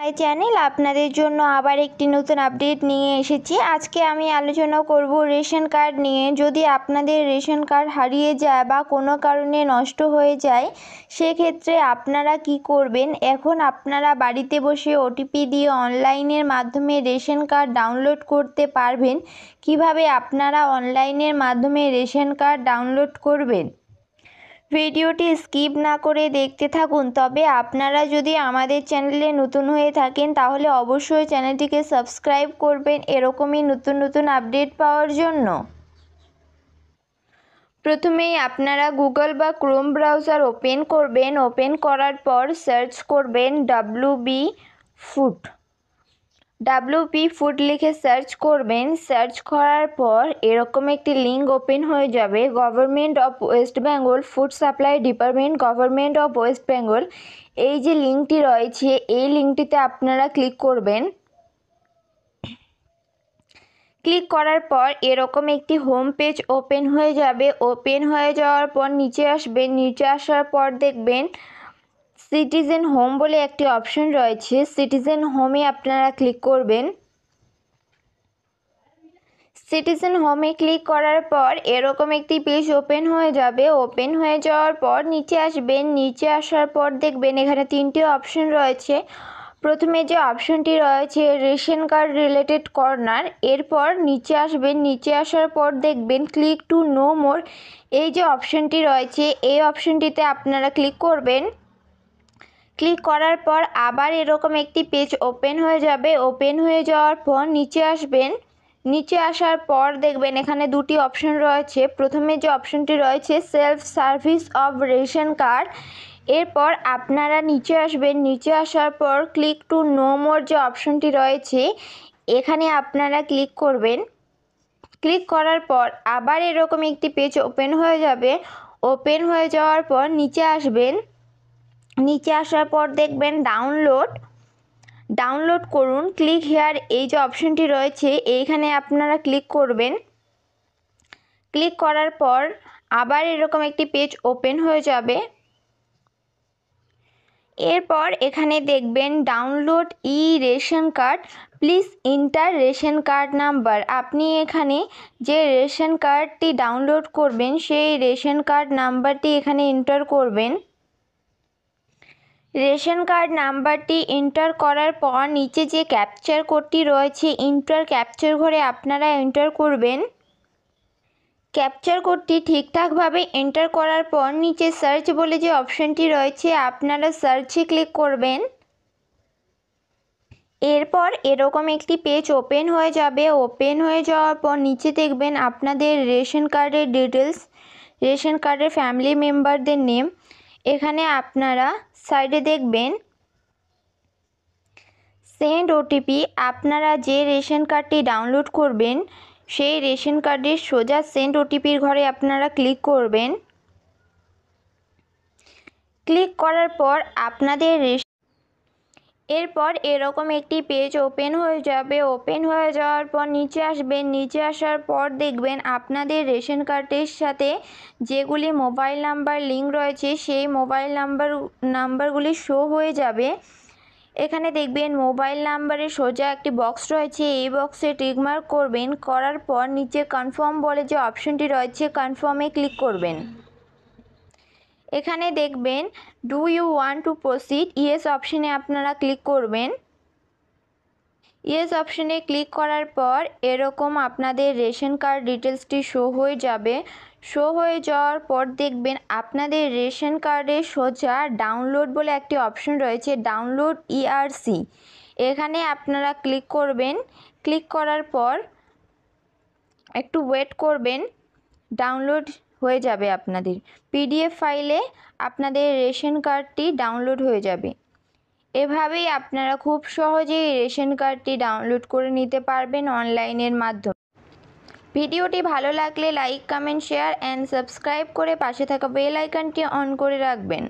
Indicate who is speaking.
Speaker 1: My channel আপনাদের জন্য আবার একটি নতুন আপডেট নিয়ে এসেছি। আজকে আমি আলোচনা করব রেশন কার্ড নিয়ে। যদি আপনাদের রেশন কার্ড হারিয়ে যায় বা কোনো কারণে নষ্ট হয়ে যায়, সেক্ষেত্রে আপনারা কি করবেন। এখন আপনারা বাড়িতে বসে ওটিপি দিয়ে অনলাইনের মাধ্যমে রেশন কার্ড ডাউনলোড করতে পারবেন। কিভাবে আপনারা অনলাইনের মাধ্যমে রেশন কার্ড ডাউনলোড করবেন, ভিডিওটি স্কিপ না করে দেখতে থাকুন। তবে আপনারা যদি আমাদের চ্যানেলে নতুন হয়ে থাকেন তাহলে অবশ্যই চ্যানেলটিকে সাবস্ক্রাইব করবেন এরকমই নতুন নতুন আপডেট পাওয়ার জন্য। প্রথমেই আপনারা গুগল বা ক্রোম ব্রাউজার ওপেন করবেন। ওপেন করার পর সার্চ করবেন WP ফুড লিখে সার্চ করবেন। সার্চ করার পর এরকম একটি লিঙ্ক ওপেন হয়ে যাবে, government of West Bengal food supply department, government of West Bengal. এই যে লিঙ্কটি রয়েছে এই লিঙ্কটিতে আপনারা ক্লিক করবেন। ক্লিক করার পর এরকম একটি হোম পেজ ওপেন হয়ে যাবে। ওপেন হয়ে যাওয়ার পর নিচে আসবেন। নিচে আসার পর দেখবেন সিটিজেন হোম বলে একটি অপশন রয়েছে। সিটিজেন হোমে আপনারা ক্লিক করবেন। সিটিজেন হোমে ক্লিক করার পর এরকম একটি পেজ ওপেন হয়ে যাবে। ওপেন হয়ে যাওয়ার পর নিচে আসবেন। নিচে আসার পর দেখবেন এখানে তিনটি অপশন রয়েছে। প্রথমে যে অপশনটি রয়েছে রেশন কার্ড রিলেটেড কর্নার, এরপর নিচে আসবেন। নিচে আসার পর দেখবেন ক্লিক টু নো মোর, এই যে অপশনটি রয়েছে এই অপশনটিতে আপনারা ক্লিক করবেন। ক্লিক করার পর আবার এরকম একটি পেজ ওপেন হয়ে যাবে। ওপেন হয়ে যাওয়ার পর নিচে আসবেন। নিচে আসার পর দেখবেন এখানে দুটি অপশন রয়েছে। প্রথমে যে অপশনটি রয়েছে self service of ration card, এরপর আপনারা নিচে আসবেন। নিচে আসার পর ক্লিক টু নো মোর যে অপশনটি রয়েছে এখানে আপনারা ক্লিক করবেন। ক্লিক করার পর আবার এরকম একটি পেজ ওপেন হয়ে যাবে। ওপেন হয়ে যাওয়ার পর নিচে আসবেন। নিচে আসার পর দেখবেন ডাউনলোড করুন, ক্লিক হেয়ার, এই যে অপশনটি রয়েছে এইখানে আপনারা ক্লিক করবেন। ক্লিক করার পর আবার এরকম একটি পেজ ওপেন হয়ে যাবে। এরপর এখানে দেখবেন download E ration card, please enter ration card number. আপনি এখানে যে রেশন কার্ডটি ডাউনলোড করবেন সেই রেশন কার্ড নাম্বারটি এখানে এন্টার করবেন। রেশন কার্ড নাম্বারটি এন্টার করার পর নিচে যে ক্যাপচার কোডটি রয়েছে এন্টার ক্যাপচার ঘরে আপনারা এন্টার করবেন। ক্যাপচার কোডটি ঠিকঠাকভাবে এন্টার করার পর নিচে সার্চ বলে যে অপশনটি রয়েছে আপনারা সার্চে ক্লিক করবেন। এরপর এরকম একটি পেজ ওপেন হয়ে যাবে। ওপেন হয়ে যাওয়ার পর নিচে দেখবেন আপনাদের রেশন কার্ডের ডিটেলস, রেশন কার্ডের ফ্যামিলি মেম্বারদের নেম। এখানে আপনারা সাইডে দেখবেন সেন্ড ওটিপি। আপনারা যে রেশন কার্ডটি ডাউনলোড করবেন সেই রেশন কার্ডের সোজা সেন্ড ওটিপির ঘরে আপনারা ক্লিক করবেন। ক্লিক করার পর আপনাদের এরপর এরকম একটি পেজ ওপেন হয়ে যাবে। ওপেন হয়ে যাওয়ার পর নিচে আসবেন। নিচে আসার পর দেখবেন আপনাদের রেশন কার্ডের সাথে যেগুলি মোবাইল নাম্বার লিঙ্ক রয়েছে সেই মোবাইল নাম্বারগুলি শো হয়ে যাবে। এখানে দেখবেন মোবাইল নাম্বারে সোজা একটি বক্স রয়েছে, এই বক্সে টিকমার্ক করবেন। করার পর নিচে কনফার্ম বলে যে অপশনটি রয়েছে কনফার্মে ক্লিক করবেন। এখানে দেখবেন do you want to proceed, yes অপশনে আপনারা ক্লিক করবেন। ইয়েস অপশনে ক্লিক করার পর এরকম আপনাদের রেশন কার্ড ডিটেলসটি শো হয়ে যাবে। শো হয়ে যাওয়ার পর দেখবেন আপনাদের রেশন কার্ডে সোজা ডাউনলোড বলে একটি অপশন রয়েছে, ডাউনলোড ইআরসি, এখানে আপনারা ক্লিক করবেন। ক্লিক করার পর একটু ওয়েট করবেন, ডাউনলোড হয়ে যাবে। আপনাদের পিডিএফ ফাইলে আপনাদের রেশন কার্ডটি ডাউনলোড হয়ে যাবে। এভাবেই আপনারা খুব সহজেই রেশন কার্ডটি ডাউনলোড করে নিতে পারবেন অনলাইনের মাধ্যমে। ভিডিওটি ভালো লাগলে like, comment, share and subscribe করে পাশে থাকা বেল আইকনটি অন করে রাখবেন।